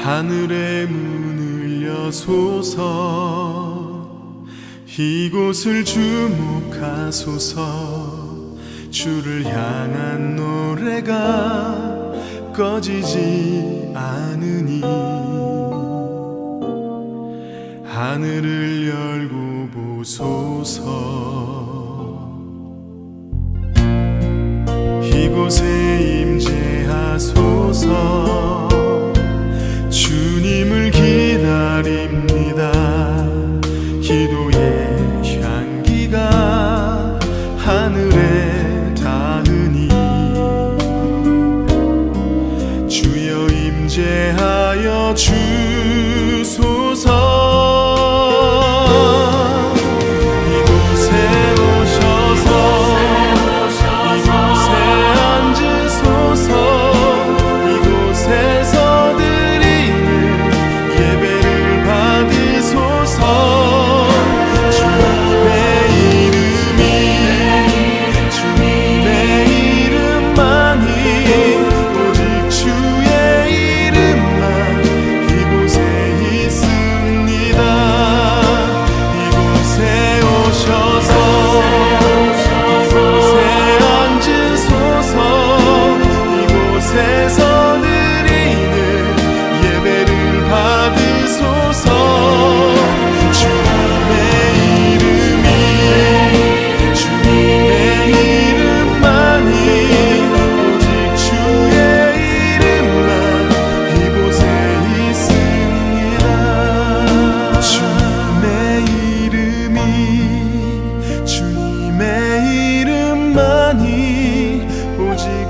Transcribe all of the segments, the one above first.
하늘의 문을 여소서 이곳을 주목하소서 주를 향한 노래가 꺼지지 않으니 하늘을 열고 보소서 이곳에 임재하소서 주님을 기다립니다 기도의 향기가 하늘에 닿으니 주여 임재하여 주소서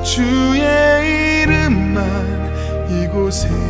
주의 이름만 이곳에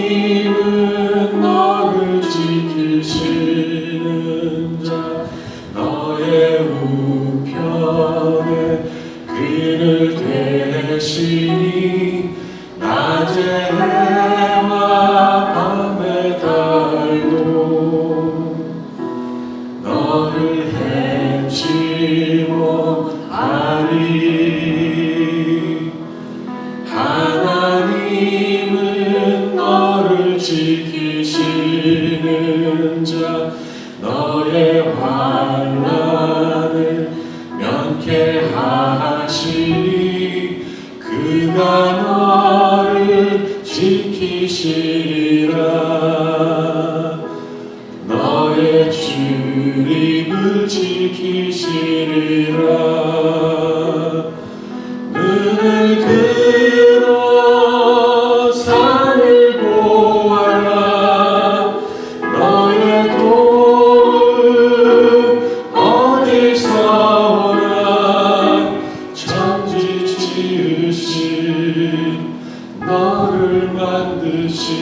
하나님은 너를 지키시는 자 너의 우편에 그를 대시니 낮에 해와 밤에 달도 너를 해치 못하리 하나님은 너를 지키시는 자 너의 환난을 면케하시니 그가 너를 지키시리라 너의 출입을 지키시리라 눈을 들어 산을 보아라 너의 도움 어디서 오나 천지 지으신 너를 만드신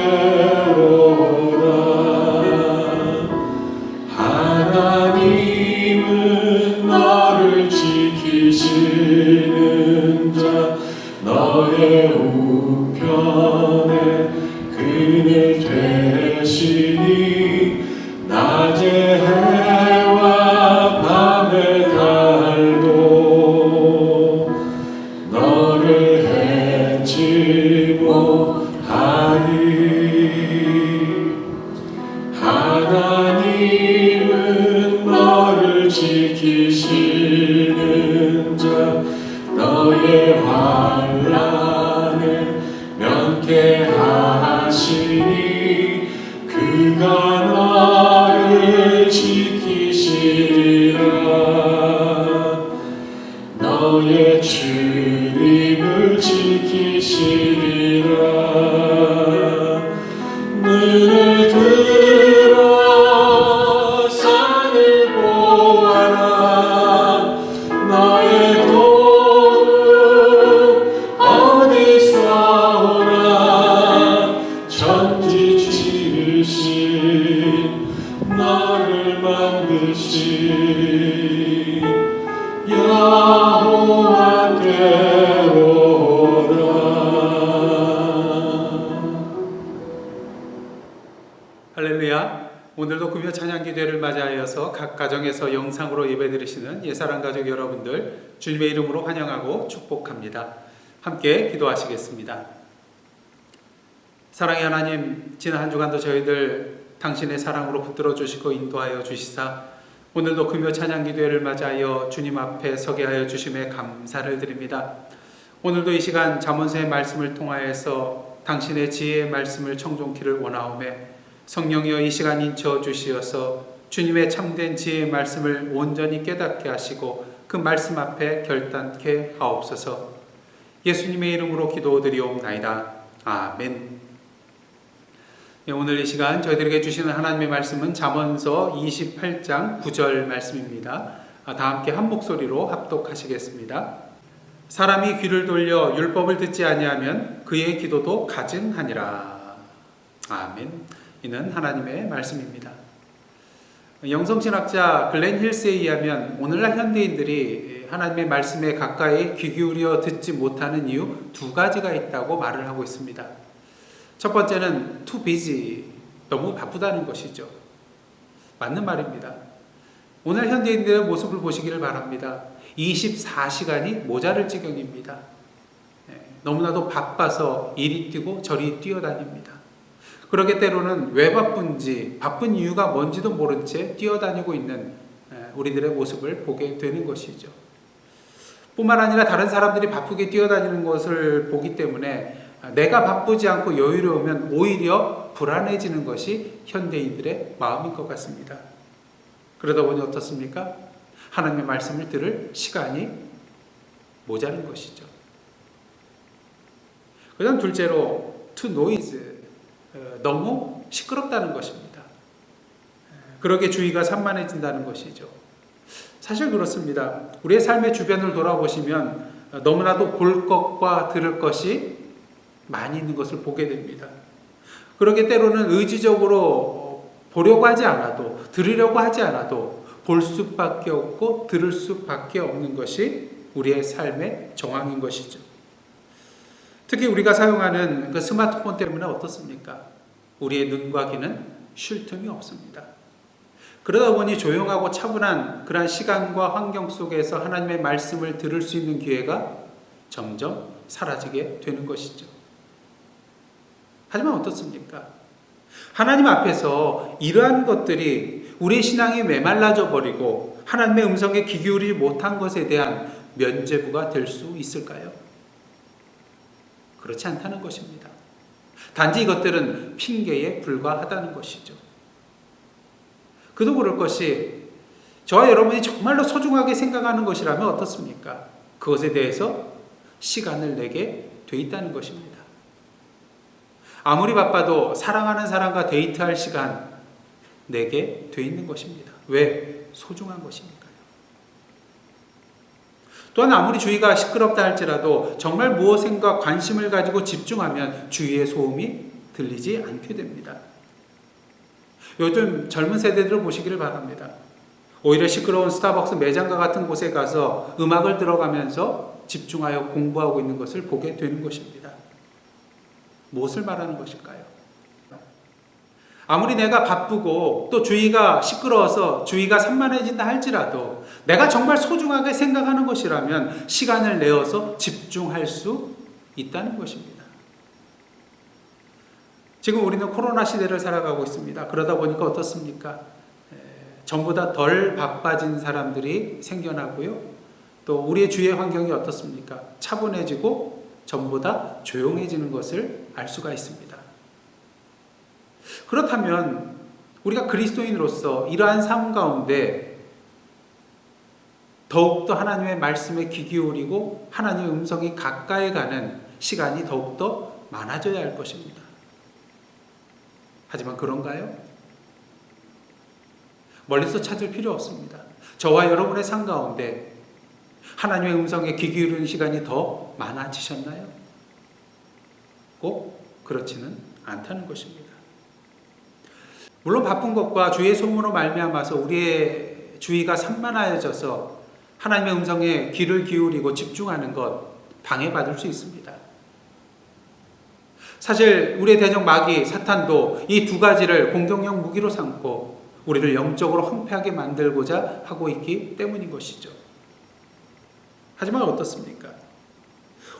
여호와께로 하나님은 너를 지키시는 자 너의 우편에 그늘 되시니 낮에 해와 밤에 달도 너를 해치 못하리 하나님은 너를 지키시는 자 너의 환난을 면케하시니 그가 너를 지키시리라 너의 출입을 지키시리라 눈을 들어 산 나를 만드신 여호와께로라. 할렐루야. 오늘도 금요 찬양 기도회를 맞이하여서 각 가정에서 영상으로 예배 드리시는 옛사랑 가족 여러분들 주님의 이름으로 환영하고 축복합니다. 함께 기도하시겠습니다. 사랑의 하나님, 지난 한 주간도 저희들 당신의 사랑으로 붙들어 주시고 인도하여 주시사 오늘도 금요 찬양 기도회를 맞이하여 주님 앞에 서게 하여 주심에 감사를 드립니다. 오늘도 이 시간 잠언서의 말씀을 통하여서 당신의 지혜의 말씀을 청종키를 원하오매 성령이여 이 시간 인쳐 주시어서 주님의 참된 지혜의 말씀을 온전히 깨닫게 하시고 그 말씀 앞에 결단케 하옵소서. 예수님의 이름으로 기도드리옵나이다. 아멘. 오늘 이 시간 저희들에게 주시는 하나님의 말씀은 잠언서 28장 9절 말씀입니다. 다 함께 한 목소리로 합독하시겠습니다. 사람이 귀를 돌려 율법을 듣지 아니하면 그의 기도도 가증하니라. 아멘. 이는 하나님의 말씀입니다. 영성신학자 글렌 힐스에 의하면 오늘날 현대인들이 하나님의 말씀에 가까이 귀 기울여 듣지 못하는 이유 두 가지가 있다고 말을 하고 있습니다. 첫 번째는 too busy, 너무 바쁘다는 것이죠. 맞는 말입니다. 오늘 현대인들의 모습을 보시기를 바랍니다. 24시간이 모자랄 지경입니다. 너무나도 바빠서 이리 뛰고 저리 뛰어다닙니다. 그러게 때로는 왜 바쁜지, 바쁜 이유가 뭔지도 모른 채 뛰어다니고 있는 우리들의 모습을 보게 되는 것이죠. 뿐만 아니라 다른 사람들이 바쁘게 뛰어다니는 것을 보기 때문에 내가 바쁘지 않고 여유로우면 오히려 불안해지는 것이 현대인들의 마음인 것 같습니다. 그러다 보니 어떻습니까? 하나님의 말씀을 들을 시간이 모자른 것이죠. 그 다음 둘째로 too noise, 너무 시끄럽다는 것입니다. 그러게 주의가 산만해진다는 것이죠. 사실 그렇습니다. 우리의 삶의 주변을 돌아보시면 너무나도 볼 것과 들을 것이 많이 있는 것을 보게 됩니다. 그러게 때로는 의지적으로 보려고 하지 않아도, 들으려고 하지 않아도 볼 수밖에 없고 들을 수밖에 없는 것이 우리의 삶의 정황인 것이죠. 특히 우리가 사용하는 그 스마트폰 때문에 어떻습니까? 우리의 눈과 귀는 쉴 틈이 없습니다. 그러다 보니 조용하고 차분한 그러한 시간과 환경 속에서 하나님의 말씀을 들을 수 있는 기회가 점점 사라지게 되는 것이죠. 하지만 어떻습니까? 하나님 앞에서 이러한 것들이 우리의 신앙이 메말라져 버리고 하나님의 음성에 귀 기울이지 못한 것에 대한 면죄부가 될 수 있을까요? 그렇지 않다는 것입니다. 단지 이것들은 핑계에 불과하다는 것이죠. 그도 그럴 것이 저와 여러분이 정말로 소중하게 생각하는 것이라면 어떻습니까? 그것에 대해서 시간을 내게 돼 있다는 것입니다. 아무리 바빠도 사랑하는 사람과 데이트할 시간 내게 돼 있는 것입니다. 왜? 소중한 것이니까요. 또한 아무리 주위가 시끄럽다 할지라도 정말 무엇인가 관심을 가지고 집중하면 주위의 소음이 들리지 않게 됩니다. 요즘 젊은 세대들을 보시기를 바랍니다. 오히려 시끄러운 스타벅스 매장과 같은 곳에 가서 음악을 들어가면서 집중하여 공부하고 있는 것을 보게 되는 것입니다. 무엇을 말하는 것일까요? 아무리 내가 바쁘고 또 주위가 시끄러워서 주위가 산만해진다 할지라도 내가 정말 소중하게 생각하는 것이라면 시간을 내어서 집중할 수 있다는 것입니다. 지금 우리는 코로나 시대를 살아가고 있습니다. 그러다 보니까 어떻습니까? 전보다 덜 바빠진 사람들이 생겨나고요. 또 우리의 주위의 환경이 어떻습니까? 차분해지고 전보다 조용해지는 것을 알 수가 있습니다. 그렇다면 우리가 그리스도인으로서 이러한 삶 가운데 더욱더 하나님의 말씀에 귀 기울이고 하나님의 음성이 가까이 가는 시간이 더욱더 많아져야 할 것입니다. 하지만 그런가요? 멀리서 찾을 필요 없습니다. 저와 여러분의 삶 가운데 하나님의 음성에 귀 기울이는 시간이 더 많아지셨나요? 꼭 그렇지는 않다는 것입니다. 물론 바쁜 것과 주의 소문으로 말미암아서 우리의 주의가 산만하여져서 하나님의 음성에 귀를 기울이고 집중하는 것 방해받을 수 있습니다. 사실 우리의 대적 마귀 사탄도 이 두 가지를 공격용 무기로 삼고 우리를 영적으로 황폐하게 만들고자 하고 있기 때문인 것이죠. 하지만 어떻습니까?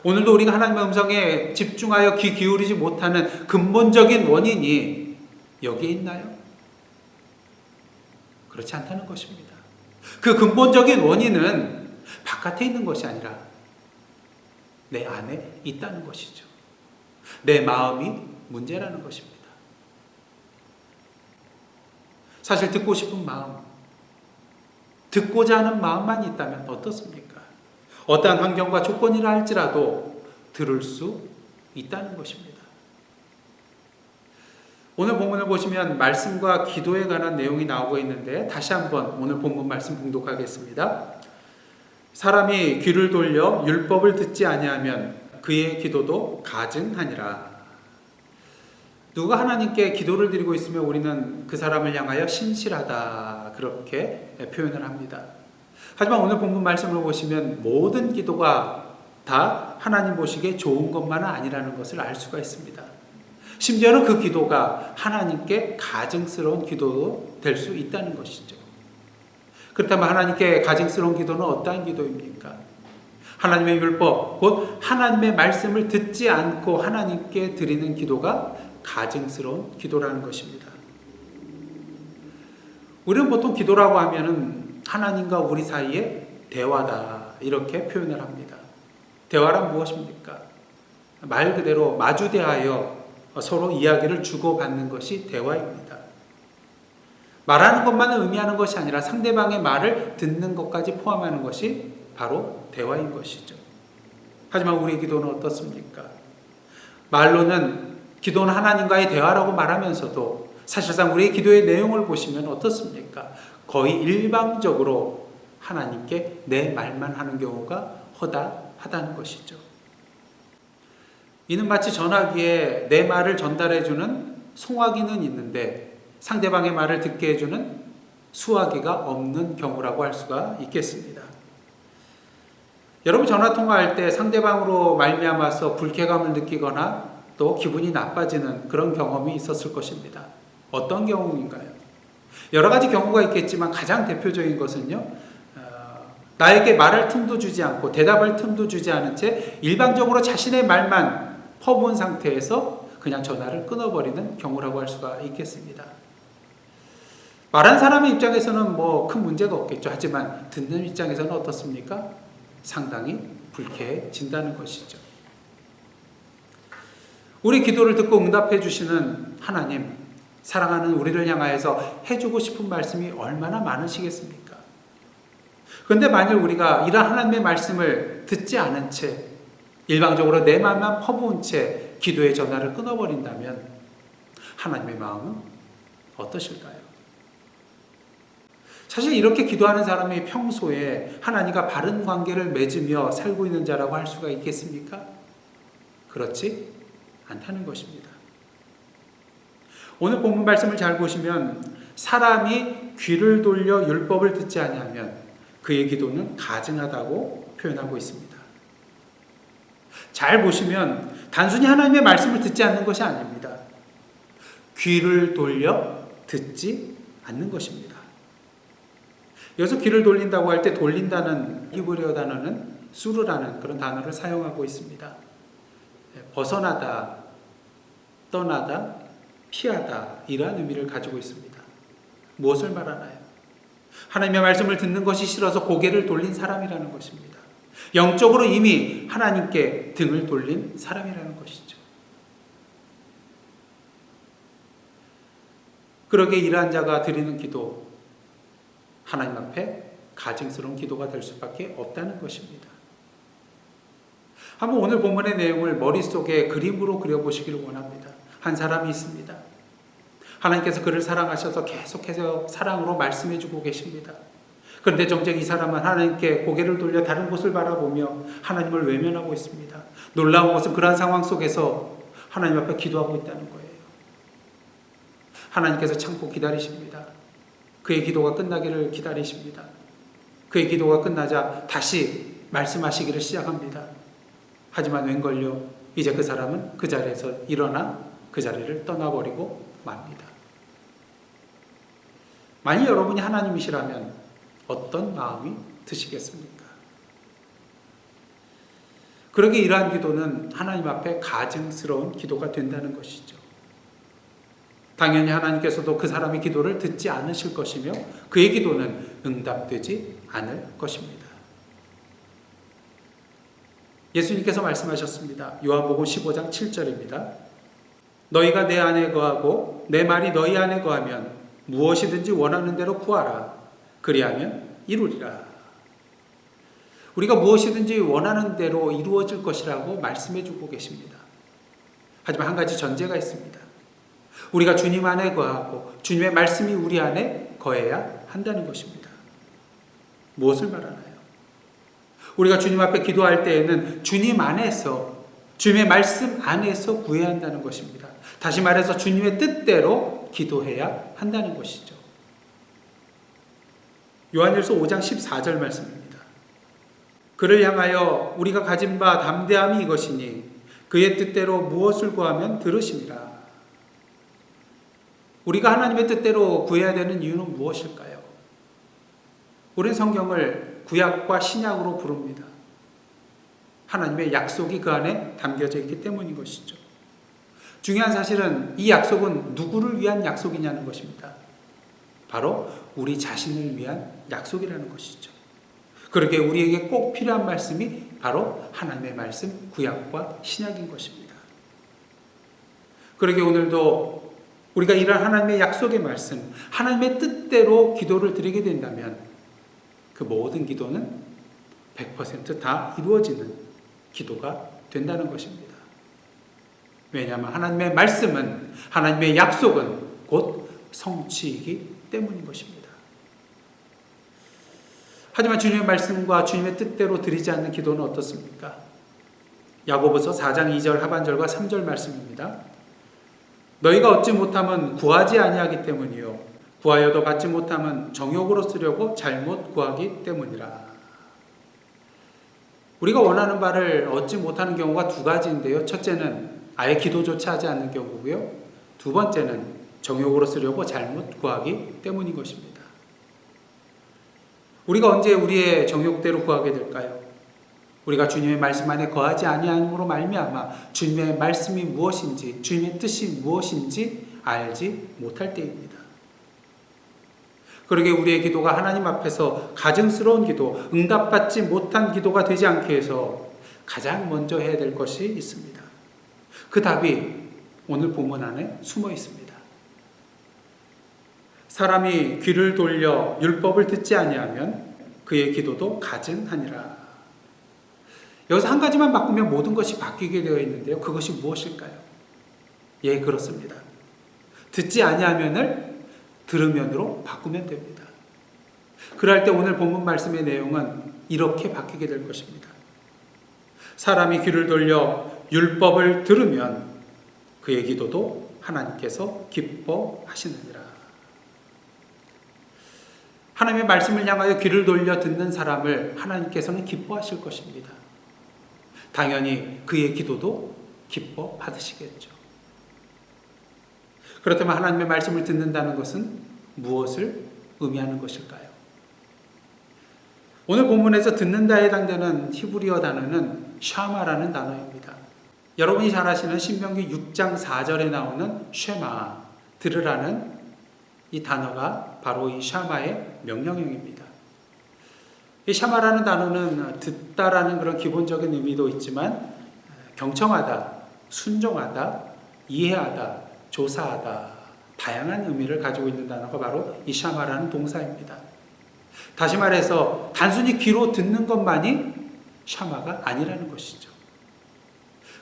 오늘도 우리가 하나님의 음성에 집중하여 귀 기울이지 못하는 근본적인 원인이 여기에 있나요? 그렇지 않다는 것입니다. 그 근본적인 원인은 바깥에 있는 것이 아니라 내 안에 있다는 것이죠. 내 마음이 문제라는 것입니다. 사실 듣고 싶은 마음, 듣고자 하는 마음만 있다면 어떻습니까? 어떠한 환경과 조건이라 할지라도 들을 수 있다는 것입니다. 오늘 본문을 보시면 말씀과 기도에 관한 내용이 나오고 있는데 다시 한번 오늘 본문 말씀 봉독하겠습니다. 사람이 귀를 돌려 율법을 듣지 아니하면 그의 기도도 가증하니라. 누가 하나님께 기도를 드리고 있으면 우리는 그 사람을 향하여 신실하다 그렇게 표현을 합니다. 하지만 오늘 본문 말씀을 보시면 모든 기도가 다 하나님 보시기에 좋은 것만은 아니라는 것을 알 수가 있습니다. 심지어는 그 기도가 하나님께 가증스러운 기도도 될 수 있다는 것이죠. 그렇다면 하나님께 가증스러운 기도는 어떠한 기도입니까? 하나님의 율법, 곧 하나님의 말씀을 듣지 않고 하나님께 드리는 기도가 가증스러운 기도라는 것입니다. 우리는 보통 기도라고 하면은 하나님과 우리 사이의 대화다 이렇게 표현을 합니다. 대화란 무엇입니까? 말 그대로 마주대하여 서로 이야기를 주고받는 것이 대화입니다. 말하는 것만을 의미하는 것이 아니라 상대방의 말을 듣는 것까지 포함하는 것이 바로 대화인 것이죠. 하지만 우리의 기도는 어떻습니까? 말로는 기도는 하나님과의 대화라고 말하면서도 사실상 우리의 기도의 내용을 보시면 어떻습니까? 거의 일방적으로 하나님께 내 말만 하는 경우가 허다하다는 것이죠. 이는 마치 전화기에 내 말을 전달해주는 송화기는 있는데 상대방의 말을 듣게 해주는 수화기가 없는 경우라고 할 수가 있겠습니다. 여러분 전화통화할 때 상대방으로 말미암아서 불쾌감을 느끼거나 또 기분이 나빠지는 그런 경험이 있었을 것입니다. 어떤 경우인가요? 여러 가지 경우가 있겠지만 가장 대표적인 것은요. 나에게 말할 틈도 주지 않고 대답할 틈도 주지 않은 채 일방적으로 자신의 말만 퍼부은 상태에서 그냥 전화를 끊어버리는 경우라고 할 수가 있겠습니다. 말한 사람의 입장에서는 뭐 큰 문제가 없겠죠. 하지만 듣는 입장에서는 어떻습니까? 상당히 불쾌해진다는 것이죠. 우리 기도를 듣고 응답해 주시는 하나님, 사랑하는 우리를 향하여서 해주고 싶은 말씀이 얼마나 많으시겠습니까? 그런데 만일 우리가 이러한 하나님의 말씀을 듣지 않은 채 일방적으로 내 마음만 퍼부은 채 기도의 전화를 끊어버린다면 하나님의 마음은 어떠실까요? 사실 이렇게 기도하는 사람이 평소에 하나님과 바른 관계를 맺으며 살고 있는 자라고 할 수가 있겠습니까? 그렇지 않다는 것입니다. 오늘 본문 말씀을 잘 보시면 사람이 귀를 돌려 율법을 듣지 아니하면 그의 기도는 가증하다고 표현하고 있습니다. 잘 보시면 단순히 하나님의 말씀을 듣지 않는 것이 아닙니다. 귀를 돌려 듣지 않는 것입니다. 여기서 귀를 돌린다고 할 때 돌린다는 히브리어 단어는 수르라는 그런 단어를 사용하고 있습니다. 벗어나다, 떠나다, 피하다 이러한 의미를 가지고 있습니다. 무엇을 말하나요? 하나님의 말씀을 듣는 것이 싫어서 고개를 돌린 사람이라는 것입니다. 영적으로 이미 하나님께 등을 돌린 사람이라는 것이죠. 그러기에 이러한 자가 드리는 기도, 하나님 앞에 가증스러운 기도가 될 수밖에 없다는 것입니다. 한번 오늘 본문의 내용을 머릿속에 그림으로 그려보시기를 원합니다. 한 사람이 있습니다. 하나님께서 그를 사랑하셔서 계속해서 사랑으로 말씀해주고 계십니다. 그런데 정작 이 사람은 하나님께 고개를 돌려 다른 곳을 바라보며 하나님을 외면하고 있습니다. 놀라운 것은 그러한 상황 속에서 하나님 앞에 기도하고 있다는 거예요. 하나님께서 참고 기다리십니다. 그의 기도가 끝나기를 기다리십니다. 그의 기도가 끝나자 다시 말씀하시기를 시작합니다. 하지만 웬걸요, 이제 그 사람은 그 자리에서 일어나 그 자리를 떠나버리고 맙니다. 만일 여러분이 하나님이시라면 어떤 마음이 드시겠습니까? 그러게 이러한 기도는 하나님 앞에 가증스러운 기도가 된다는 것이죠. 당연히 하나님께서도 그 사람의 기도를 듣지 않으실 것이며 그의 기도는 응답되지 않을 것입니다. 예수님께서 말씀하셨습니다. 요한복음 15장 7절입니다. 너희가 내 안에 거하고 내 말이 너희 안에 거하면 무엇이든지 원하는 대로 구하라. 그리하면 이루리라. 우리가 무엇이든지 원하는 대로 이루어질 것이라고 말씀해 주고 계십니다. 하지만 한 가지 전제가 있습니다. 우리가 주님 안에 거하고 주님의 말씀이 우리 안에 거해야 한다는 것입니다. 무엇을 말하나요? 우리가 주님 앞에 기도할 때에는 주님 안에서, 주님의 말씀 안에서 구해야 한다는 것입니다. 다시 말해서 주님의 뜻대로 기도해야 한다는 것이죠. 요한일서 5장 14절 말씀입니다. 그를 향하여 우리가 가진 바 담대함이 이것이니 그의 뜻대로 무엇을 구하면 들으심이라. 우리가 하나님의 뜻대로 구해야 되는 이유는 무엇일까요? 우리는 성경을 구약과 신약으로 부릅니다. 하나님의 약속이 그 안에 담겨져 있기 때문인 것이죠. 중요한 사실은 이 약속은 누구를 위한 약속이냐는 것입니다. 바로 우리 자신을 위한 약속이라는 것이죠. 그렇게 우리에게 꼭 필요한 말씀이 바로 하나님의 말씀, 구약과 신약인 것입니다. 그러게 오늘도 우리가 이런 하나님의 약속의 말씀, 하나님의 뜻대로 기도를 드리게 된다면 그 모든 기도는 100% 다 이루어지는 기도가 된다는 것입니다. 왜냐하면 하나님의 말씀은, 하나님의 약속은 곧 성취이기 때문인 것입니다. 하지만 주님의 말씀과 주님의 뜻대로 드리지 않는 기도는 어떻습니까? 야고보서 4장 2절 하반절과 3절 말씀입니다. 너희가 얻지 못하면 구하지 아니하기 때문이요 구하여도 받지 못하면 정욕으로 쓰려고 잘못 구하기 때문이라. 우리가 원하는 바를 얻지 못하는 경우가 두 가지인데요. 첫째는 아예 기도조차 하지 않는 경우고요. 두 번째는 정욕으로 쓰려고 잘못 구하기 때문인 것입니다. 우리가 언제 우리의 정욕대로 구하게 될까요? 우리가 주님의 말씀 안에 거하지 아니함으로 말미암아 주님의 말씀이 무엇인지, 주님의 뜻이 무엇인지 알지 못할 때입니다. 그러게 우리의 기도가 하나님 앞에서 가증스러운 기도, 응답받지 못한 기도가 되지 않게 해서 가장 먼저 해야 될 것이 있습니다. 그 답이 오늘 본문 안에 숨어 있습니다. 사람이 귀를 돌려 율법을 듣지 아니하면 그의 기도도 가증하니라. 여기서 한 가지만 바꾸면 모든 것이 바뀌게 되어 있는데요. 그것이 무엇일까요? 예, 그렇습니다. 듣지 아니하면을 들으면으로 바꾸면 됩니다. 그럴 때 오늘 본문 말씀의 내용은 이렇게 바뀌게 될 것입니다. 사람이 귀를 돌려 율법을 들으면 그의 기도도 하나님께서 기뻐하시느니라. 하나님의 말씀을 향하여 귀를 돌려 듣는 사람을 하나님께서는 기뻐하실 것입니다. 당연히 그의 기도도 기뻐 받으시겠죠. 그렇다면 하나님의 말씀을 듣는다는 것은 무엇을 의미하는 것일까요? 오늘 본문에서 듣는다에 해당되는 히브리어 단어는 샤마라는 단어입니다. 여러분이 잘 아시는 신명기 6장 4절에 나오는 쉐마, 들으라는 이 단어가 바로 이 샤마의 명령형입니다. 이 샤마라는 단어는 듣다라는 그런 기본적인 의미도 있지만 경청하다, 순종하다, 이해하다, 조사하다, 다양한 의미를 가지고 있는 단어가 바로 이 샤마라는 동사입니다. 다시 말해서 단순히 귀로 듣는 것만이 샤마가 아니라는 것이죠.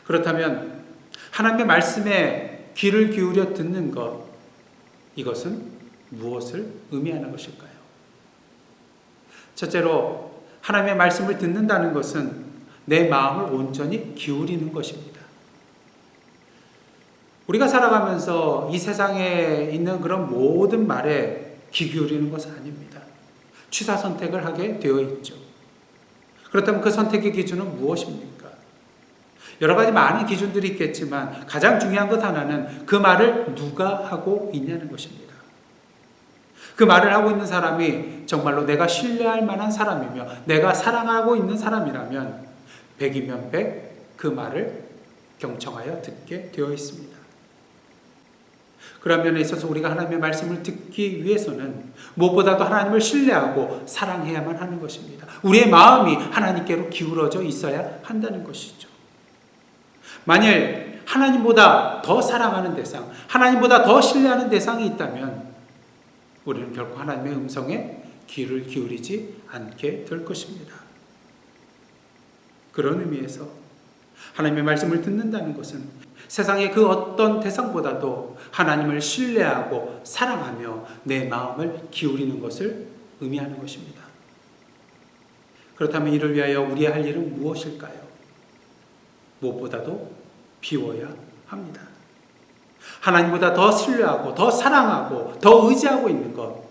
그렇다면 하나님의 말씀에 귀를 기울여 듣는 것, 이것은 무엇을 의미하는 것일까요? 첫째로 하나님의 말씀을 듣는다는 것은 내 마음을 온전히 기울이는 것입니다. 우리가 살아가면서 이 세상에 있는 그런 모든 말에 귀 기울이는 것은 아닙니다. 취사 선택을 하게 되어 있죠. 그렇다면 그 선택의 기준은 무엇입니까? 여러 가지 많은 기준들이 있겠지만 가장 중요한 것 하나는 그 말을 누가 하고 있냐는 것입니다. 그 말을 하고 있는 사람이 정말로 내가 신뢰할 만한 사람이며 내가 사랑하고 있는 사람이라면 100이면 100 그 말을 경청하여 듣게 되어 있습니다. 그런 면에 있어서 우리가 하나님의 말씀을 듣기 위해서는 무엇보다도 하나님을 신뢰하고 사랑해야만 하는 것입니다. 우리의 마음이 하나님께로 기울어져 있어야 한다는 것이죠. 만일 하나님보다 더 사랑하는 대상, 하나님보다 더 신뢰하는 대상이 있다면 우리는 결코 하나님의 음성에 귀를 기울이지 않게 될 것입니다. 그런 의미에서 하나님의 말씀을 듣는다는 것은 세상의 그 어떤 대상보다도 하나님을 신뢰하고 사랑하며 내 마음을 기울이는 것을 의미하는 것입니다. 그렇다면 이를 위하여 우리의 할 일은 무엇일까요? 무엇보다도 비워야 합니다. 하나님보다 더 신뢰하고 더 사랑하고 더 의지하고 있는 것,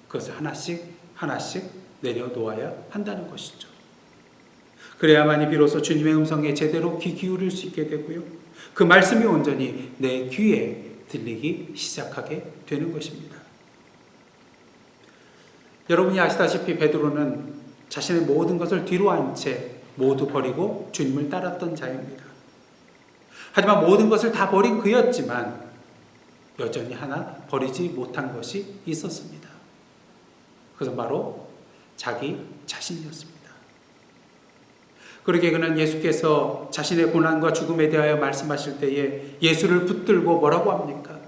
그것을 하나씩 하나씩 내려놓아야 한다는 것이죠. 그래야만이 비로소 주님의 음성에 제대로 귀 기울일 수 있게 되고요, 그 말씀이 온전히 내 귀에 들리기 시작하게 되는 것입니다. 여러분이 아시다시피 베드로는 자신의 모든 것을 뒤로 한 채 모두 버리고 주님을 따랐던 자입니다. 하지만 모든 것을 다 버린 그였지만 여전히 하나 버리지 못한 것이 있었습니다. 그것은 바로 자기 자신이었습니다. 그러기에 그는 예수께서 자신의 고난과 죽음에 대하여 말씀하실 때에 예수를 붙들고 뭐라고 합니까?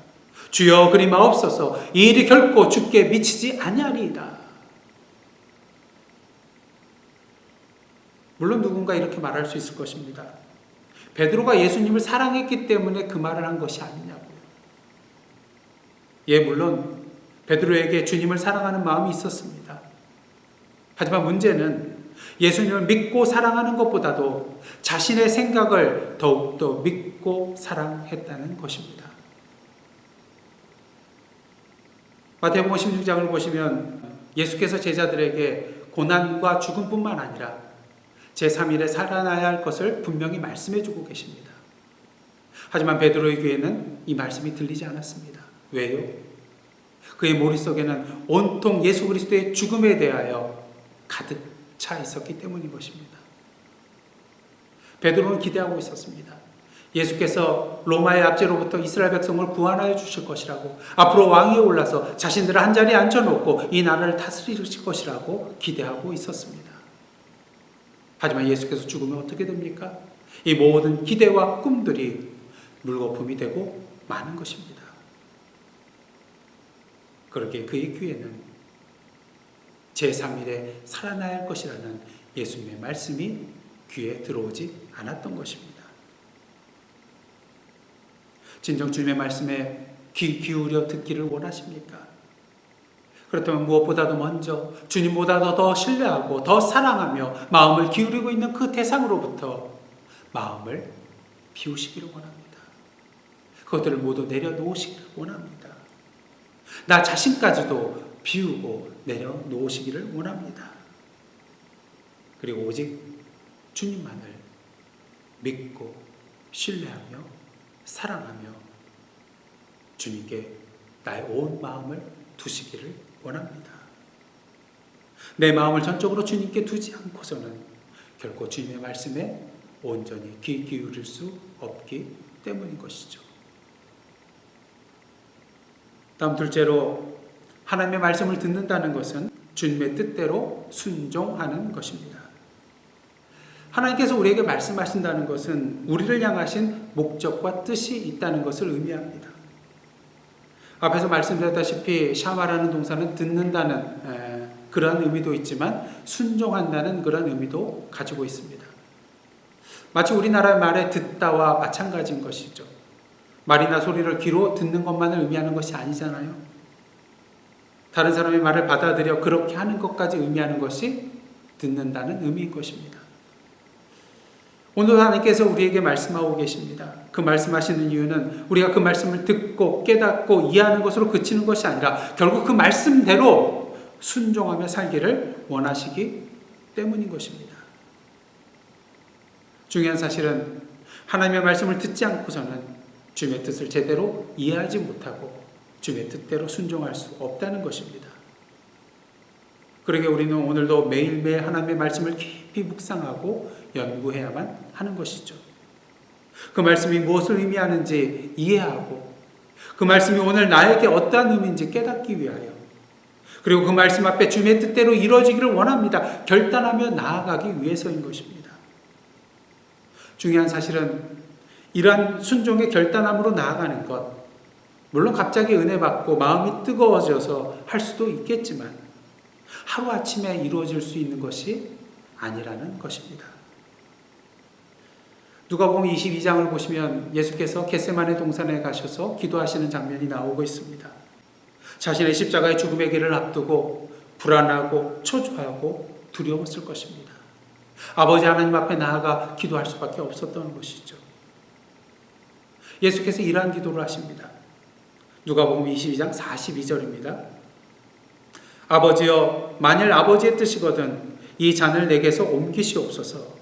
주여 그리 마옵소서, 이 일이 결코 주께 미치지 아니하리이다. 물론 누군가 이렇게 말할 수 있을 것입니다. 베드로가 예수님을 사랑했기 때문에 그 말을 한 것이 아니냐고요. 예, 물론 베드로에게 주님을 사랑하는 마음이 있었습니다. 하지만 문제는 예수님을 믿고 사랑하는 것보다도 자신의 생각을 더욱더 믿고 사랑했다는 것입니다. 마태복음 16장을 보시면 예수께서 제자들에게 고난과 죽음뿐만 아니라 제3일에 살아나야 할 것을 분명히 말씀해 주고 계십니다. 하지만 베드로의 귀에는 이 말씀이 들리지 않았습니다. 왜요? 그의 머릿속에는 온통 예수 그리스도의 죽음에 대하여 가득 차 있었기 때문인 것입니다. 베드로는 기대하고 있었습니다. 예수께서 로마의 압제로부터 이스라엘 백성을 구원하여 주실 것이라고, 앞으로 왕위에 올라서 자신들을 한자리에 앉혀놓고 이 나라를 다스리실 것이라고 기대하고 있었습니다. 하지만 예수께서 죽으면 어떻게 됩니까? 이 모든 기대와 꿈들이 물거품이 되고 마는 것입니다. 그러기에 그의 귀에는 제3일에 살아나야 할 것이라는 예수님의 말씀이 귀에 들어오지 않았던 것입니다. 진정 주님의 말씀에 귀 기울여 듣기를 원하십니까? 그렇다면 무엇보다도 먼저 주님보다도 더 신뢰하고 더 사랑하며 마음을 기울이고 있는 그 대상으로부터 마음을 비우시기를 원합니다. 그것들을 모두 내려놓으시기를 원합니다. 나 자신까지도 비우고 내려놓으시기를 원합니다. 그리고 오직 주님만을 믿고 신뢰하며 사랑하며 주님께 나의 온 마음을 두시기를 원합니다. 내 마음을 전적으로 주님께 두지 않고서는 결코 주님의 말씀에 온전히 귀 기울일 수 없기 때문인 것이죠. 다음 둘째로, 하나님의 말씀을 듣는다는 것은 주님의 뜻대로 순종하는 것입니다. 하나님께서 우리에게 말씀하신다는 것은 우리를 향하신 목적과 뜻이 있다는 것을 의미합니다. 앞에서 말씀드렸다시피 샤마라는 동사는 듣는다는 그런 의미도 있지만 순종한다는 그런 의미도 가지고 있습니다. 마치 우리나라 말의 듣다와 마찬가지인 것이죠. 말이나 소리를 귀로 듣는 것만을 의미하는 것이 아니잖아요. 다른 사람의 말을 받아들여 그렇게 하는 것까지 의미하는 것이 듣는다는 의미인 것입니다. 오늘 하나님께서 우리에게 말씀하고 계십니다. 그 말씀하시는 이유는 우리가 그 말씀을 듣고 깨닫고 이해하는 것으로 그치는 것이 아니라 결국 그 말씀대로 순종하며 살기를 원하시기 때문인 것입니다. 중요한 사실은 하나님의 말씀을 듣지 않고서는 주님의 뜻을 제대로 이해하지 못하고 주님의 뜻대로 순종할 수 없다는 것입니다. 그러게 우리는 오늘도 매일매일 하나님의 말씀을 깊이 묵상하고 연구해야만 하는 것이죠. 그 말씀이 무엇을 의미하는지 이해하고 그 말씀이 오늘 나에게 어떠한 의미인지 깨닫기 위하여 그리고 그 말씀 앞에 주님의 뜻대로 이루어지기를 원합니다. 결단하며 나아가기 위해서인 것입니다. 중요한 사실은 이러한 순종의 결단함으로 나아가는 것, 물론 갑자기 은혜 받고 마음이 뜨거워져서 할 수도 있겠지만 하루아침에 이루어질 수 있는 것이 아니라는 것입니다. 누가복음 22장을 보시면 예수께서 겟세마네 동산에 가셔서 기도하시는 장면이 나오고 있습니다. 자신의 십자가의 죽음의 길을 앞두고 불안하고 초조하고 두려웠을 것입니다. 아버지 하나님 앞에 나아가 기도할 수밖에 없었던 것이죠. 예수께서 이러한 기도를 하십니다. 누가복음 22장 42절입니다. 아버지여, 만일 아버지의 뜻이거든 이 잔을 내게서 옮기시옵소서.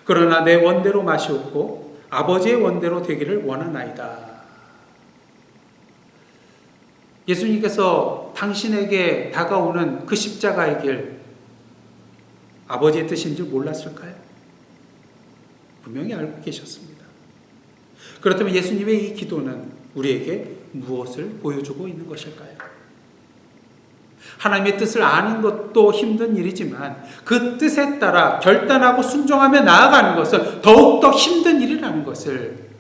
그러나 내 원대로 마시옵고 아버지의 원대로 되기를 원하나이다. 예수님께서 당신에게 다가오는 그 십자가의 길, 아버지의 뜻인 줄 몰랐을까요? 분명히 알고 계셨습니다. 그렇다면 예수님의 이 기도는 우리에게 무엇을 보여주고 있는 것일까요? 하나님의 뜻을 아는 것도 힘든 일이지만 그 뜻에 따라 결단하고 순종하며 나아가는 것은 더욱더 힘든 일이라는 것을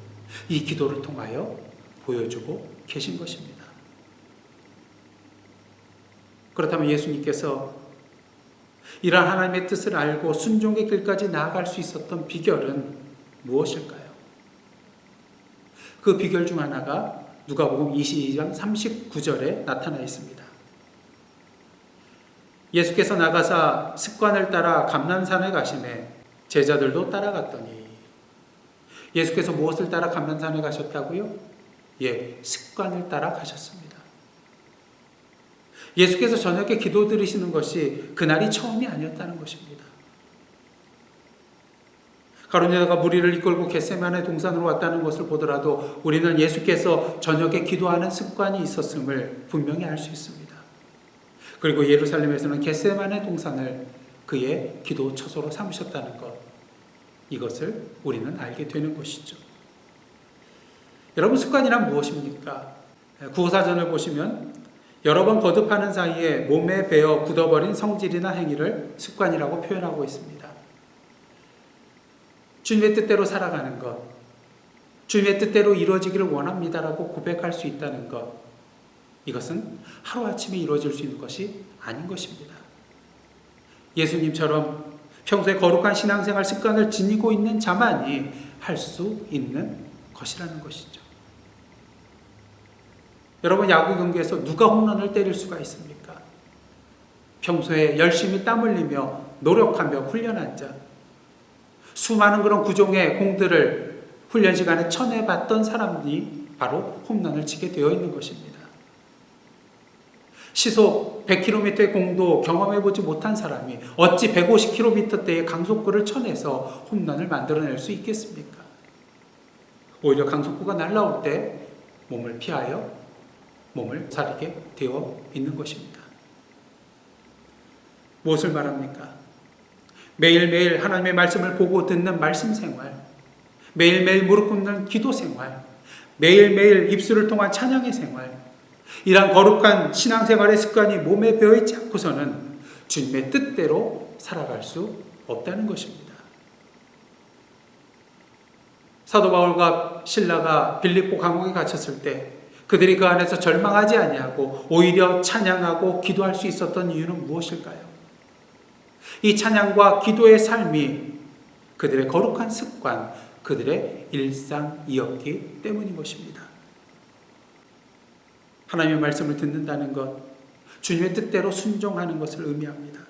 이 기도를 통하여 보여주고 계신 것입니다. 그렇다면 예수님께서 이러한 하나님의 뜻을 알고 순종의 길까지 나아갈 수 있었던 비결은 무엇일까요? 그 비결 중 하나가 누가복음 22장 39절에 나타나 있습니다. 예수께서 나가사 습관을 따라 감람산에 가시매 제자들도 따라갔더니, 예수께서 무엇을 따라 감람산에 가셨다고요? 습관을 따라 가셨습니다. 예수께서 저녁에 기도 드리시는 것이 그날이 처음이 아니었다는 것입니다. 가룟유다가 무리를 이끌고 겟세마네 동산으로 왔다는 것을 보더라도 우리는 예수께서 저녁에 기도하는 습관이 있었음을 분명히 알 수 있습니다. 그리고 예루살렘에서는 겟세마네 동산을 그의 기도 처소로 삼으셨다는 것, 이것을 우리는 알게 되는 것이죠. 여러분, 습관이란 무엇입니까? 구호사전을 보시면 여러 번 거듭하는 사이에 몸에 배어 굳어버린 성질이나 행위를 습관이라고 표현하고 있습니다. 주님의 뜻대로 살아가는 것, 주님의 뜻대로 이루어지기를 원합니다라고 고백할 수 있다는 것, 이것은 하루아침에 이루어질 수 있는 것이 아닌 것입니다. 예수님처럼 평소에 거룩한 신앙생활 습관을 지니고 있는 자만이 할 수 있는 것이라는 것이죠. 여러분, 야구 경기에서 누가 홈런을 때릴 수가 있습니까? 평소에 열심히 땀 흘리며 노력하며 훈련한 자, 수많은 그런 구종의 공들을 훈련 시간에 쳐내봤던 사람이 바로 홈런을 치게 되어 있는 것입니다. 시속 100km의 공도 경험해보지 못한 사람이 어찌 150km대의 강속구를 쳐내서 홈런을 만들어낼 수 있겠습니까? 오히려 강속구가 날아올 때 몸을 피하여 몸을 사리게 되어 있는 것입니다. 무엇을 말합니까? 매일매일 하나님의 말씀을 보고 듣는 말씀 생활, 매일매일 무릎 꿇는 기도 생활, 매일매일 입술을 통한 찬양의 생활, 이러한 거룩한 신앙생활의 습관이 몸에 배어있지 않고서는 주님의 뜻대로 살아갈 수 없다는 것입니다. 사도 바울과 실라가 빌립보 감옥에 갇혔을 때 그들이 그 안에서 절망하지 아니하고 오히려 찬양하고 기도할 수 있었던 이유는 무엇일까요? 이 찬양과 기도의 삶이 그들의 거룩한 습관, 그들의 일상이었기 때문인 것입니다. 하나님의 말씀을 듣는다는 것, 주님의 뜻대로 순종하는 것을 의미합니다.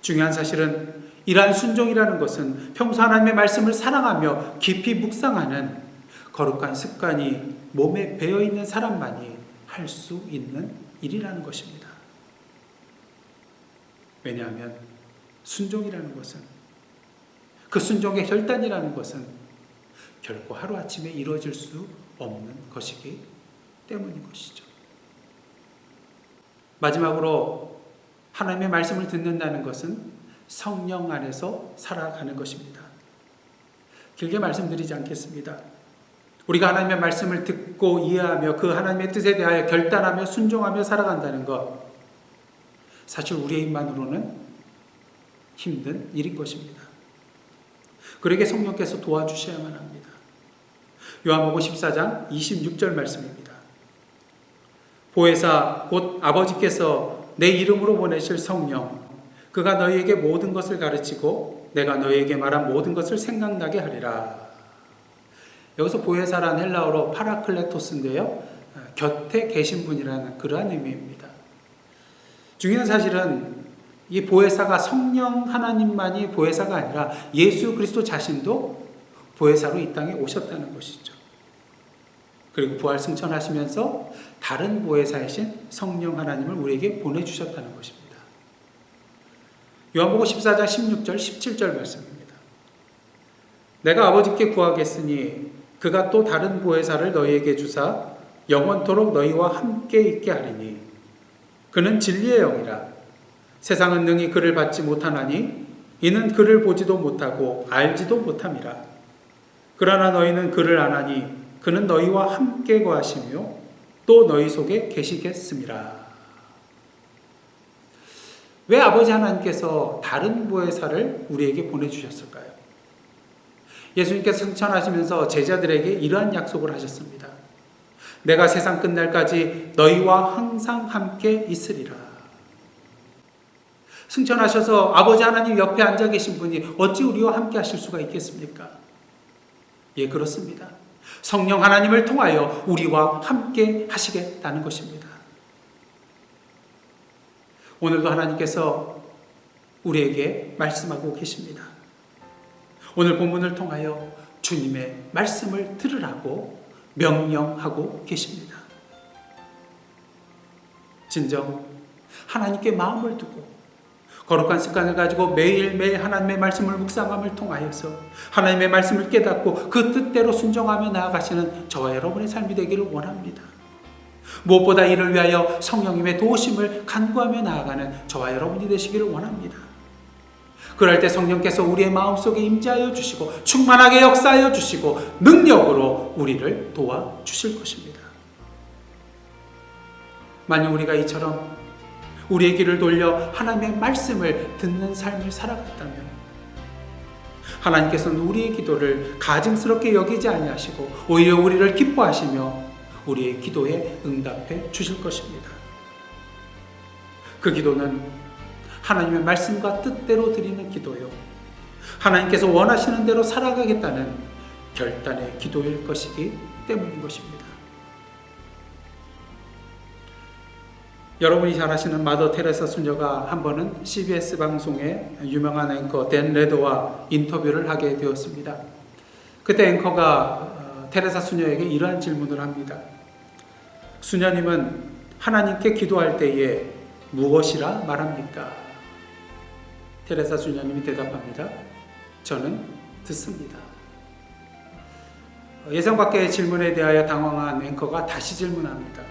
중요한 사실은 이러한 순종이라는 것은 평소 하나님의 말씀을 사랑하며 깊이 묵상하는 거룩한 습관이 몸에 배어있는 사람만이 할 수 있는 일이라는 것입니다. 왜냐하면 순종이라는 것은, 그 순종의 결단이라는 것은 결코 하루아침에 이루어질 수 없는 것이기 때문인 것이죠. 마지막으로 하나님의 말씀을 듣는다는 것은 성령 안에서 살아가는 것입니다. 길게 말씀드리지 않겠습니다. 우리가 하나님의 말씀을 듣고 이해하며 그 하나님의 뜻에 대하여 결단하며 순종하며 살아간다는 것, 사실 우리의 힘만으로는 힘든 일인 것입니다. 그러기에 성령께서 도와주셔야만 합니다. 요한복음 14장 26절 말씀입니다. 보혜사 곧 아버지께서 내 이름으로 보내실 성령, 그가 너희에게 모든 것을 가르치고 내가 너희에게 말한 모든 것을 생각나게 하리라. 여기서 보혜사란 헬라어로 파라클레토스인데요, 곁에 계신 분이라는 그러한 의미입니다. 중요한 사실은 이 보혜사가 성령 하나님만이 보혜사가 아니라 예수 그리스도 자신도 보혜사로 이 땅에 오셨다는 것이죠. 그리고 부활 승천하시면서 다른 보혜사이신 성령 하나님을 우리에게 보내주셨다는 것입니다. 요한복음 14장 16절 17절 말씀입니다. 내가 아버지께 구하겠으니 그가 또 다른 보혜사를 너희에게 주사 영원토록 너희와 함께 있게 하리니 그는 진리의 영이라. 세상은 능히 그를 받지 못하나니 이는 그를 보지도 못하고 알지도 못함이라. 그러나 너희는 그를 아나니 그는 너희와 함께 거하시며 또 너희 속에 계시겠음이라. 왜 아버지 하나님께서 다른 보혜사를 우리에게 보내주셨을까요? 예수님께서 승천하시면서 제자들에게 이러한 약속을 하셨습니다. 내가 세상 끝날까지 너희와 항상 함께 있으리라. 승천하셔서 아버지 하나님 옆에 앉아 계신 분이 어찌 우리와 함께 하실 수가 있겠습니까? 예, 그렇습니다. 성령 하나님을 통하여 우리와 함께 하시겠다는 것입니다. 오늘도 하나님께서 우리에게 말씀하고 계십니다. 오늘 본문을 통하여 주님의 말씀을 들으라고 명령하고 계십니다. 진정 하나님께 마음을 두고 거룩한 습관을 가지고 매일매일 하나님의 말씀을 묵상함을 통하여서 하나님의 말씀을 깨닫고 그 뜻대로 순종하며 나아가시는 저와 여러분의 삶이 되기를 원합니다. 무엇보다 이를 위하여 성령님의 도우심을 간구하며 나아가는 저와 여러분이 되시기를 원합니다. 그럴 때 성령께서 우리의 마음속에 임재하여 주시고 충만하게 역사하여 주시고 능력으로 우리를 도와주실 것입니다. 만약 우리가 이처럼 우리의 귀를 돌려 하나님의 말씀을 듣는 삶을 살아갔다면 하나님께서는 우리의 기도를 가증스럽게 여기지 아니하시고 오히려 우리를 기뻐하시며 우리의 기도에 응답해 주실 것입니다. 그 기도는 하나님의 말씀과 뜻대로 드리는 기도요, 하나님께서 원하시는 대로 살아가겠다는 결단의 기도일 것이기 때문인 것입니다. 여러분이 잘 아시는 마더 테레사 수녀가 한 번은 CBS 방송에 유명한 앵커 댄 레더와 인터뷰를 하게 되었습니다. 그때 앵커가 테레사 수녀에게 이러한 질문을 합니다. 수녀님은 하나님께 기도할 때에 무엇이라 말합니까? 테레사 수녀님이 대답합니다. 저는 듣습니다. 예상 밖의 질문에 대하여 당황한 앵커가 다시 질문합니다.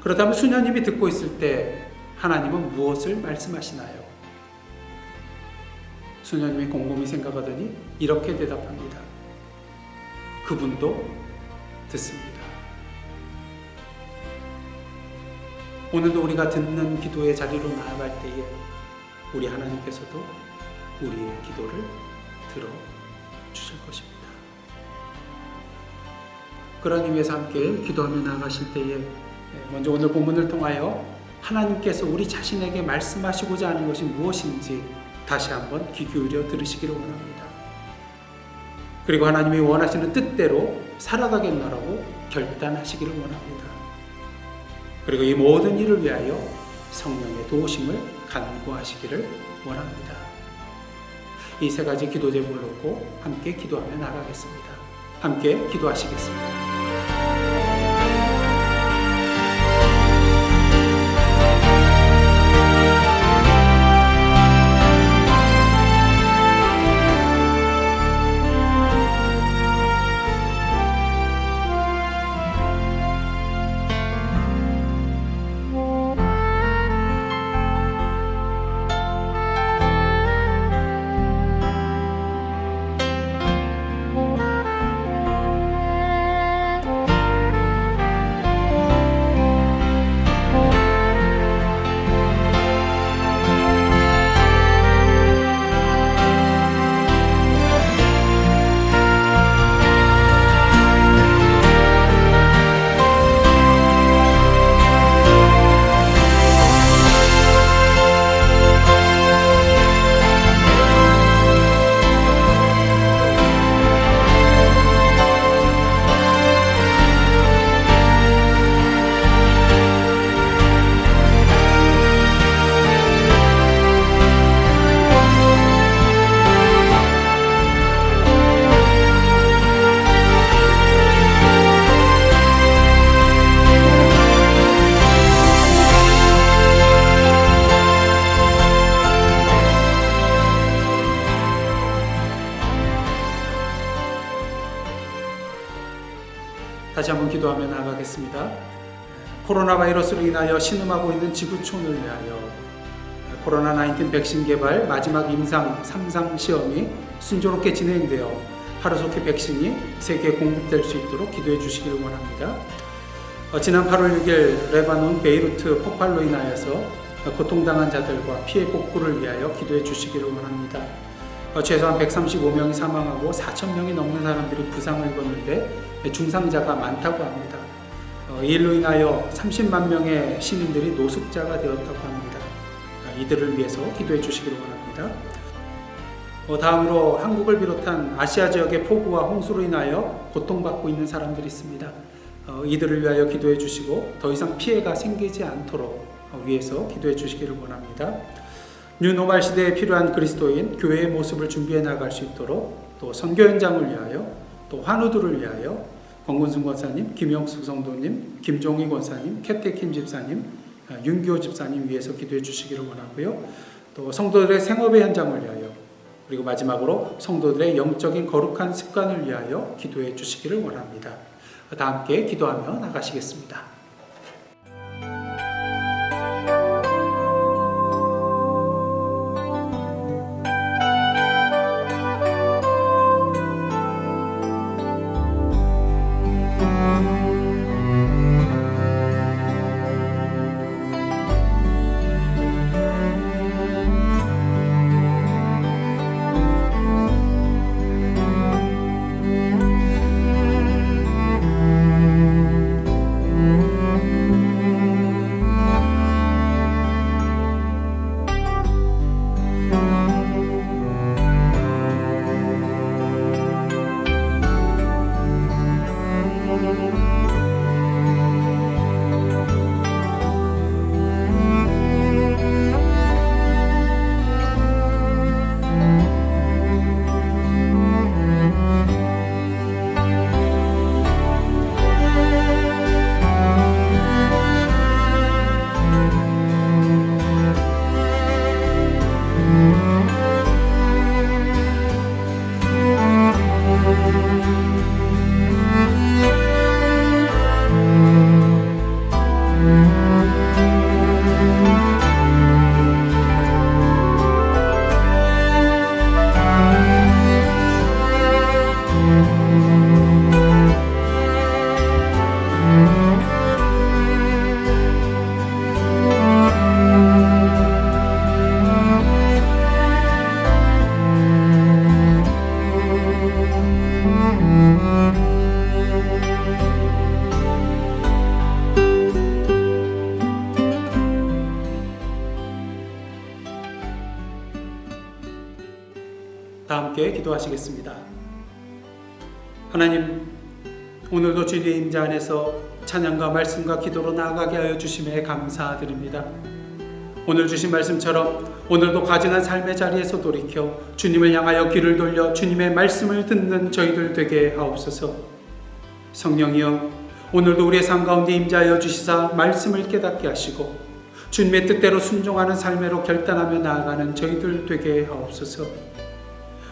그렇다면 수녀님이 듣고 있을 때 하나님은 무엇을 말씀하시나요? 수녀님이 곰곰이 생각하더니 이렇게 대답합니다. 그분도 듣습니다. 오늘도 우리가 듣는 기도의 자리로 나아갈 때에 우리 하나님께서도 우리의 기도를 들어주실 것입니다. 그런 의미에서 함께 기도하며 나아가실 때에 먼저 오늘 본문을 통하여 하나님께서 우리 자신에게 말씀하시고자 하는 것이 무엇인지 다시 한번 귀 기울여 들으시기를 원합니다. 그리고 하나님이 원하시는 뜻대로 살아가겠노라고 결단하시기를 원합니다. 그리고 이 모든 일을 위하여 성령의 도우심을 간구하시기를 원합니다. 이 세 가지 기도 제목을 놓고 함께 기도하며 나가겠습니다. 함께 기도하시겠습니다. 다시 한번 기도하며 나아가겠습니다. 코로나 바이러스로 인하여 신음하고 있는 지구촌을 위하여 코로나19 백신 개발 마지막 임상 3상 시험이 순조롭게 진행되어 하루속히 백신이 세계에 공급될 수 있도록 기도해 주시기를 원합니다. 지난 8월 6일 레바논 베이루트 폭발로 인하여서 고통당한 자들과 피해 복구를 위하여 기도해 주시기를 원합니다. 최소한 135명이 사망하고 4,000명이 넘는 사람들이 부상을 입었는데 중상자가 많다고 합니다. 이 일로 인하여 30만 명의 시민들이 노숙자가 되었다고 합니다. 이들을 위해서 기도해 주시기를 원합니다. 다음으로 한국을 비롯한 아시아 지역의 폭우와 홍수로 인하여 고통받고 있는 사람들이 있습니다. 이들을 위하여 기도해 주시고 더 이상 피해가 생기지 않도록 위해서 기도해 주시기를 원합니다. 뉴노멀 시대에 필요한 그리스도인 교회의 모습을 준비해 나갈 수 있도록 또 선교 현장을 위하여 또 환우들을 위하여 권근순 권사님, 김영숙 성도님, 김종희 권사님, 캐테킴 집사님, 윤기호 집사님 위해서 기도해 주시기를 원하고요. 또 성도들의 생업의 현장을 위하여 그리고 마지막으로 성도들의 영적인 거룩한 습관을 위하여 기도해 주시기를 원합니다. 다 함께 기도하며 나가시겠습니다. 다 함께 기도하시겠습니다. 하나님, 오늘도 주님의 임재 안에서 찬양과 말씀과 기도로 나아가게 하여 주심에 감사드립니다. 오늘 주신 말씀처럼 오늘도 가증한 삶의 자리에서 돌이켜 주님을 향하여 귀를 돌려 주님의 말씀을 듣는 저희들 되게 하옵소서. 성령이여, 오늘도 우리의 삶 가운데 임재하여 주시사 말씀을 깨닫게 하시고 주님의 뜻대로 순종하는 삶으로 결단하며 나아가는 저희들 되게 하옵소서.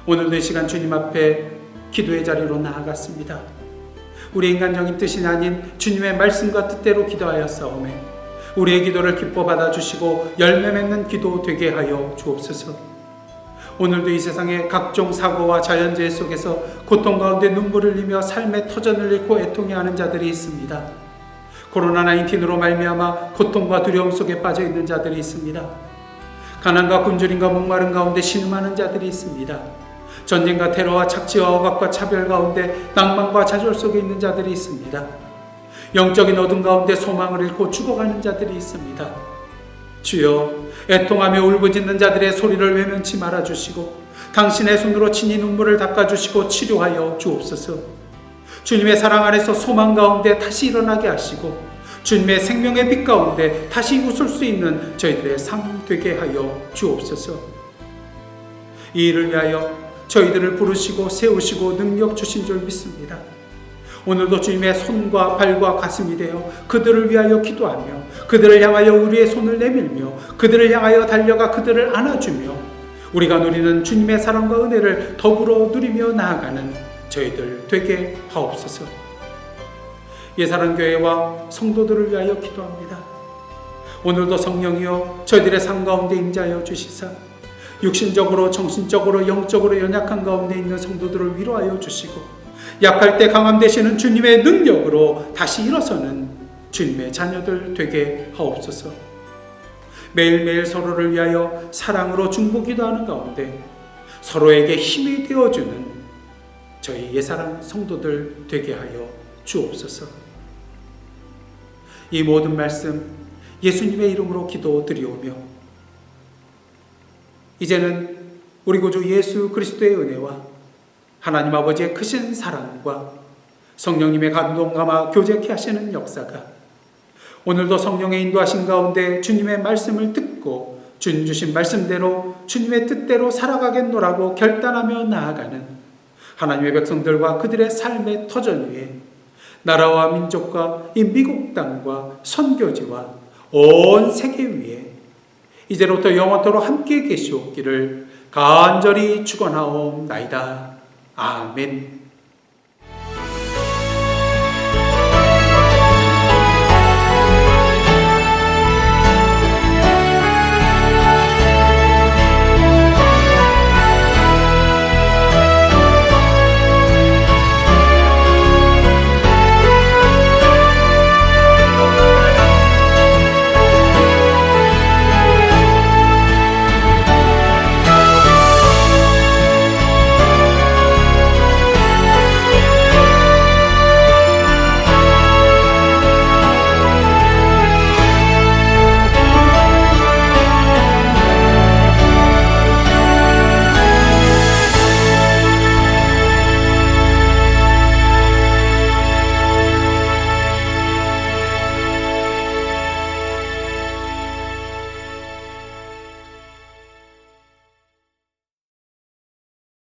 오늘도 이 시간 주님 앞에 기도의 자리로 나아갔습니다. 우리 인간적인 뜻이 아닌 주님의 말씀과 뜻대로 기도하여 싸우매 우리의 기도를 기뻐 받아주시고 열매 맺는 기도 되게 하여 주옵소서. 오늘도 이 세상의 각종 사고와 자연재해 속에서 고통 가운데 눈물을 흘리며 삶의 터전을 잃고 애통해하는 자들이 있습니다. 코로나19로 말미암아 고통과 두려움 속에 빠져 있는 자들이 있습니다. 가난과 굶주림과 목마른 가운데 신음하는 자들이 있습니다. 전쟁과 테러와 착취와 억압과 차별 가운데 낭만과 좌절 속에 있는 자들이 있습니다. 영적인 어둠 가운데 소망을 잃고 죽어가는 자들이 있습니다. 주여, 애통하며 울부짖는 자들의 소리를 외면치 말아주시고 당신의 손으로 친히 눈물을 닦아주시고 치료하여 주옵소서. 주님의 사랑 안에서 소망 가운데 다시 일어나게 하시고 주님의 생명의 빛 가운데 다시 웃을 수 있는 저희들의 삶 되게 하여 주옵소서. 이 일을 위하여 저희들을 부르시고 세우시고 능력 주신 줄 믿습니다. 오늘도 주님의 손과 발과 가슴이 되어 그들을 위하여 기도하며 그들을 향하여 우리의 손을 내밀며 그들을 향하여 달려가 그들을 안아주며 우리가 누리는 주님의 사랑과 은혜를 더불어 누리며 나아가는 저희들 되게 하옵소서. 예사랑교회와 성도들을 위하여 기도합니다. 오늘도 성령이여 저희들의 삶 가운데 임재하여 주시사 육신적으로 정신적으로 영적으로 연약한 가운데 있는 성도들을 위로하여 주시고 약할 때 강함 되시는 주님의 능력으로 다시 일어서는 주님의 자녀들 되게 하옵소서. 매일매일 서로를 위하여 사랑으로 중보기도하는 가운데 서로에게 힘이 되어주는 저희 예사랑 성도들 되게 하여 주옵소서. 이 모든 말씀 예수님의 이름으로 기도드리오며 이제는 우리 구주 예수 그리스도의 은혜와 하나님 아버지의 크신 사랑과 성령님의 감동감화 교제케 하시는 역사가 오늘도 성령의 인도하신 가운데 주님의 말씀을 듣고 주님 주신 말씀대로 주님의 뜻대로 살아가겠노라고 결단하며 나아가는 하나님의 백성들과 그들의 삶의 터전 위에 나라와 민족과 이 미국 땅과 선교지와 온 세계 위에 이제로부터 영원토록 함께 계시옵기를 간절히 축원하옵나이다. 아멘.